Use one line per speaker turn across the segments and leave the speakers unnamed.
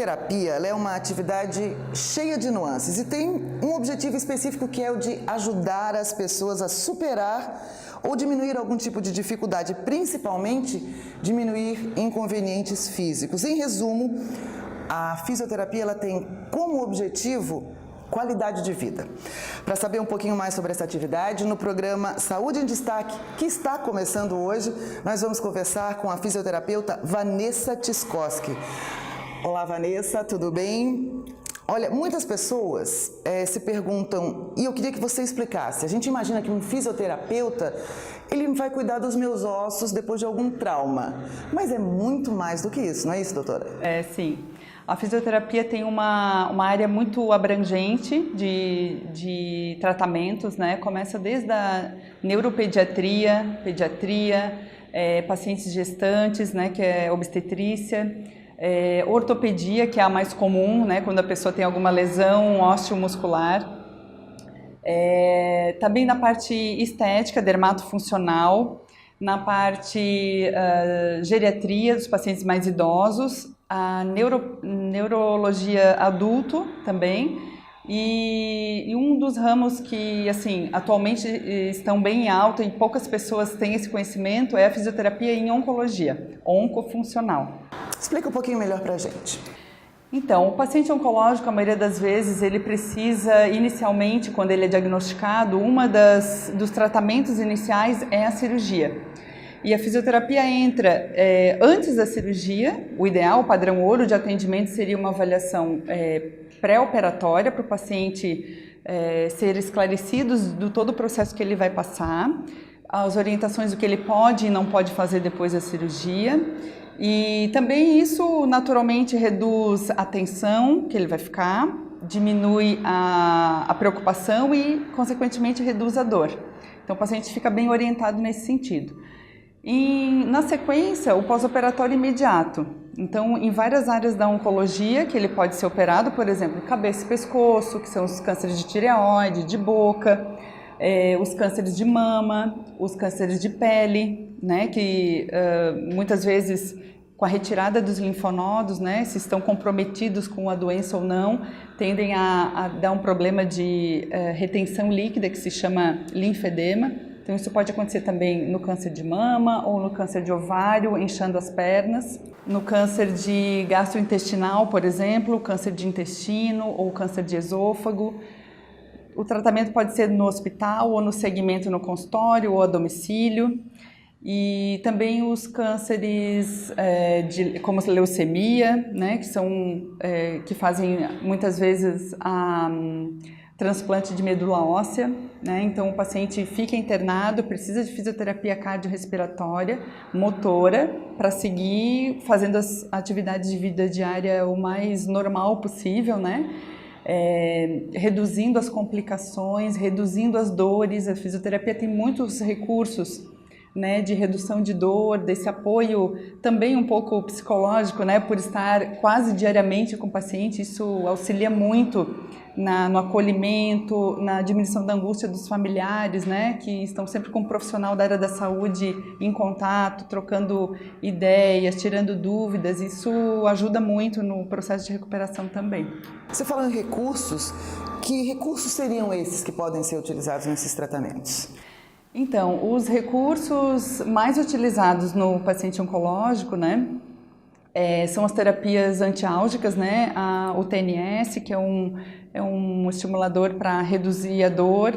fisioterapia ela é uma atividade cheia de nuances e tem um objetivo específico que é o de ajudar as pessoas a superar ou diminuir algum tipo de dificuldade, principalmente diminuir inconvenientes físicos. Em resumo, a fisioterapia ela tem como objetivo qualidade de vida. Para saber um pouquinho mais sobre essa atividade, no programa Saúde em Destaque, que está começando hoje, nós vamos conversar com a fisioterapeuta Vanessa Tiskoski. Olá, Vanessa, tudo bem? Olha, muitas pessoas se perguntam, e eu queria que você explicasse. A gente imagina que um fisioterapeuta, ele vai cuidar dos meus ossos depois de algum trauma, mas é muito mais do que isso, não é isso, doutora?
Sim. A fisioterapia tem uma área muito abrangente de tratamentos, né? Começa desde a neuropediatria, pediatria, pacientes gestantes, né? Que é obstetrícia, ortopedia, que é a mais comum, né? Quando a pessoa tem alguma lesão osteomuscular. Também na parte estética, dermatofuncional, na parte geriatria dos pacientes mais idosos, a neurologia adulto também, e um dos ramos que assim atualmente estão bem em alta e poucas pessoas têm esse conhecimento é a fisioterapia em oncologia, oncofuncional.
Explica um pouquinho melhor pra gente.
Então, o paciente oncológico, a maioria das vezes, ele precisa, inicialmente, quando ele é diagnosticado, dos tratamentos iniciais é a cirurgia. E a fisioterapia entra antes da cirurgia. O ideal, o padrão ouro de atendimento seria uma avaliação pré-operatória para o paciente ser esclarecido do todo o processo que ele vai passar, as orientações do que ele pode e não pode fazer depois da cirurgia. E também isso naturalmente reduz a tensão que ele vai ficar, diminui a preocupação e, consequentemente, reduz a dor. Então, o paciente fica bem orientado nesse sentido. E, na sequência, o pós-operatório imediato. Então, em várias áreas da oncologia, que ele pode ser operado, por exemplo, cabeça e pescoço, que são os cânceres de tireoide, de boca, os cânceres de mama, os cânceres de pele, né, que muitas vezes com a retirada dos linfonodos, né, se estão comprometidos com a doença ou não, tendem a dar um problema de retenção líquida que se chama linfedema. Então isso pode acontecer também no câncer de mama ou no câncer de ovário, inchando as pernas. No câncer de gastrointestinal, por exemplo, câncer de intestino ou câncer de esôfago. O tratamento pode ser no hospital ou no segmento no consultório ou a domicílio. E também os cânceres como a leucemia, né, que fazem muitas vezes transplante de medula óssea, né? Então o paciente fica internado, precisa de fisioterapia cardiorrespiratória, motora, para seguir fazendo as atividades de vida diária o mais normal possível, né? Reduzindo as complicações, reduzindo as dores. A fisioterapia tem muitos recursos, né, de redução de dor, desse apoio também um pouco psicológico, né, por estar quase diariamente com o paciente. Isso auxilia muito no acolhimento, na diminuição da angústia dos familiares, né, que estão sempre com um profissional da área da saúde em contato, trocando ideias, tirando dúvidas. Isso ajuda muito no processo de recuperação também.
Você falou em recursos, que recursos seriam esses que podem ser utilizados nesses tratamentos?
Então, os recursos mais utilizados no paciente oncológico, né, são as terapias antiálgicas, né, o TNS, que é um estimulador para reduzir a dor.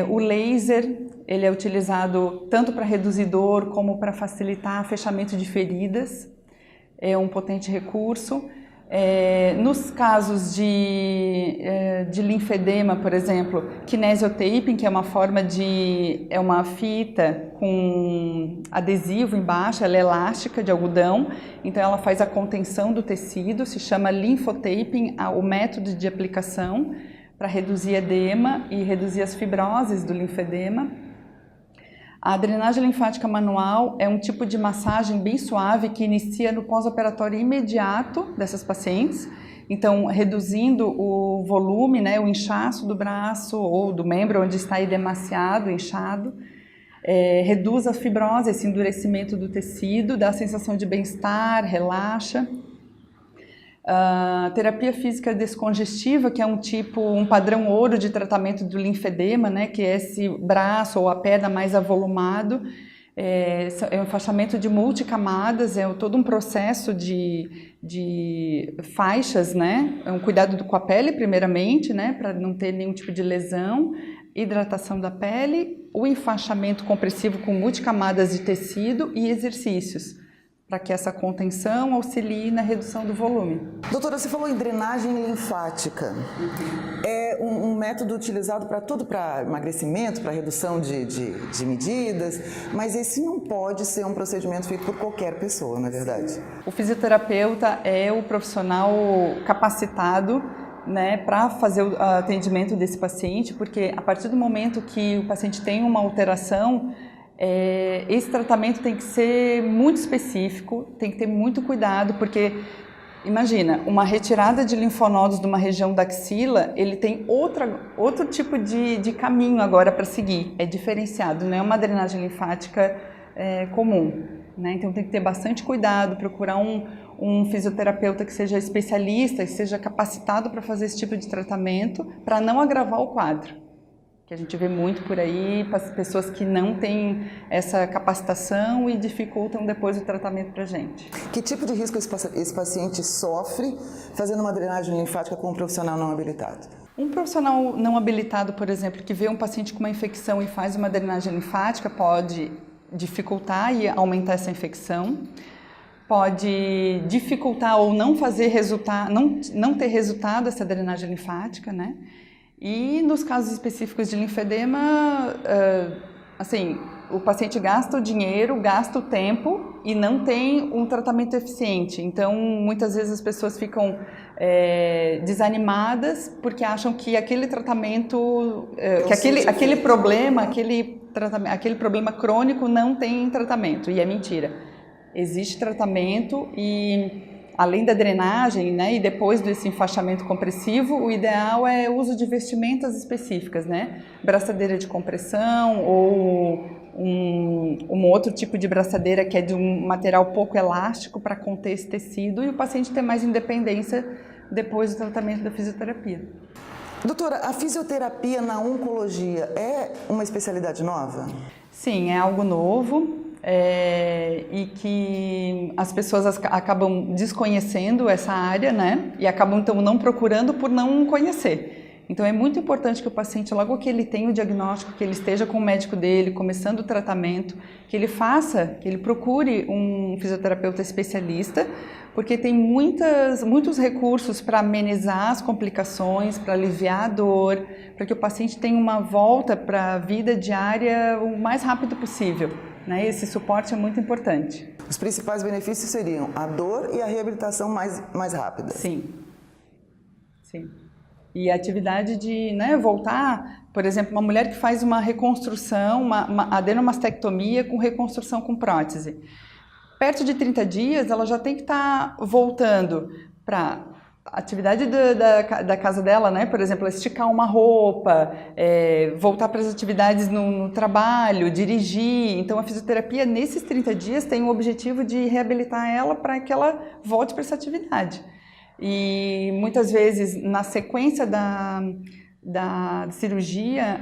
O laser, ele é utilizado tanto para reduzir dor como para facilitar fechamento de feridas. É um potente recurso. Nos casos de linfedema, por exemplo, kinesiotaping, que é uma forma é uma fita com adesivo embaixo, ela é elástica, de algodão, então ela faz a contenção do tecido, se chama linfotaping, o método de aplicação para reduzir edema e reduzir as fibroses do linfedema. A drenagem linfática manual é um tipo de massagem bem suave que inicia no pós-operatório imediato dessas pacientes, então reduzindo o volume, né, o inchaço do braço ou do membro onde está edemaciado, inchado, reduz a fibrose, esse endurecimento do tecido, dá a sensação de bem-estar, relaxa. A terapia física descongestiva, que é um padrão ouro de tratamento do linfedema, né, que é esse braço ou a perna mais avolumado. É um enfaixamento de multicamadas, é todo um processo de faixas, né? É um cuidado com a pele, primeiramente, né? Para não ter nenhum tipo de lesão, hidratação da pele, o enfaixamento compressivo com multicamadas de tecido e exercícios, para que essa contenção auxilie na redução do volume.
Doutora, você falou em drenagem linfática. É um método utilizado para tudo, para emagrecimento, para redução de medidas, mas esse não pode ser um procedimento feito por qualquer pessoa, não é verdade?
O fisioterapeuta é o profissional capacitado, né, para fazer o atendimento desse paciente, porque a partir do momento que o paciente tem uma alteração, esse tratamento tem que ser muito específico, tem que ter muito cuidado, porque imagina, uma retirada de linfonodos de uma região da axila, ele tem outro tipo de caminho agora para seguir, é diferenciado, não é uma drenagem linfática comum, né? Então tem que ter bastante cuidado, procurar um fisioterapeuta que seja especialista, que seja capacitado para fazer esse tipo de tratamento, para não agravar o quadro. Que a gente vê muito por aí, pessoas que não têm essa capacitação e dificultam depois o tratamento para a gente.
Que tipo de risco esse paciente sofre fazendo uma drenagem linfática com um profissional não habilitado?
Um profissional não habilitado, por exemplo, que vê um paciente com uma infecção e faz uma drenagem linfática, pode dificultar e aumentar essa infecção, pode dificultar ou não fazer resultado, não ter resultado essa drenagem linfática, né? E nos casos específicos de linfedema, assim, o paciente gasta o dinheiro, gasta o tempo e não tem um tratamento eficiente. Então, muitas vezes as pessoas ficam desanimadas porque acham que aquele tratamento, que aquele problema crônico não tem tratamento. E é mentira. Existe tratamento e, além da drenagem, né, e depois desse enfaixamento compressivo, o ideal é o uso de vestimentas específicas, né? Braçadeira de compressão ou um outro tipo de braçadeira que é de um material pouco elástico para conter esse tecido e o paciente ter mais independência depois do tratamento da fisioterapia.
Doutora, a fisioterapia na oncologia é uma especialidade nova?
Sim, é algo novo. E que as pessoas acabam desconhecendo essa área, né? E acabam então não procurando por não conhecer. Então é muito importante que o paciente, logo que ele tenha o diagnóstico, que ele esteja com o médico dele, começando o tratamento, que ele procure um fisioterapeuta especialista, porque tem muitos recursos para amenizar as complicações, para aliviar a dor, para que o paciente tenha uma volta para a vida diária o mais rápido possível. Né? Esse suporte é muito importante.
Os principais benefícios seriam a dor e a reabilitação mais rápida.
Sim. E a atividade de, né, voltar, por exemplo, uma mulher que faz uma reconstrução, uma adenomastectomia com reconstrução com prótese. Perto de 30 dias, ela já tem que estar voltando para a atividade da casa dela, né? Por exemplo, esticar uma roupa, voltar para as atividades no trabalho, dirigir. Então, a fisioterapia, nesses 30 dias, tem o objetivo de reabilitar ela para que ela volte para essa atividade. E, muitas vezes, na sequência da cirurgia,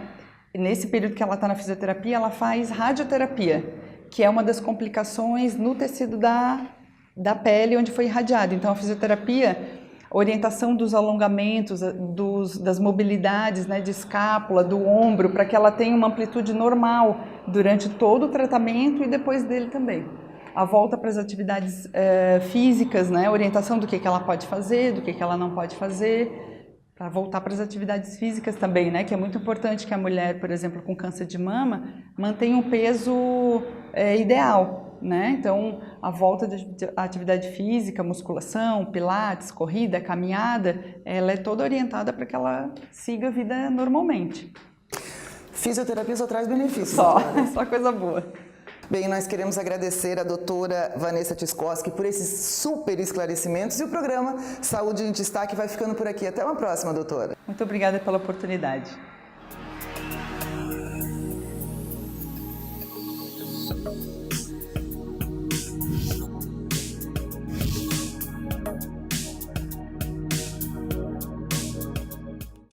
nesse período que ela está na fisioterapia, ela faz radioterapia, que é uma das complicações no tecido da pele onde foi irradiado. Então, a fisioterapia, orientação dos alongamentos, das mobilidades, né, de escápula, do ombro, para que ela tenha uma amplitude normal durante todo o tratamento e depois dele também. A volta para as atividades físicas, né, orientação do que ela pode fazer, do que ela não pode fazer, para voltar para as atividades físicas também, né, que é muito importante que a mulher, por exemplo, com câncer de mama, mantenha um peso ideal. Né? Então, a volta à atividade física, musculação, pilates, corrida, caminhada, ela é toda orientada para que ela siga a vida normalmente.
Fisioterapia só traz benefícios.
Só coisa boa.
Bem, nós queremos agradecer a doutora Vanessa Tchaikovsky por esses super esclarecimentos e o programa Saúde em Destaque vai ficando por aqui. Até uma próxima, doutora.
Muito obrigada pela oportunidade.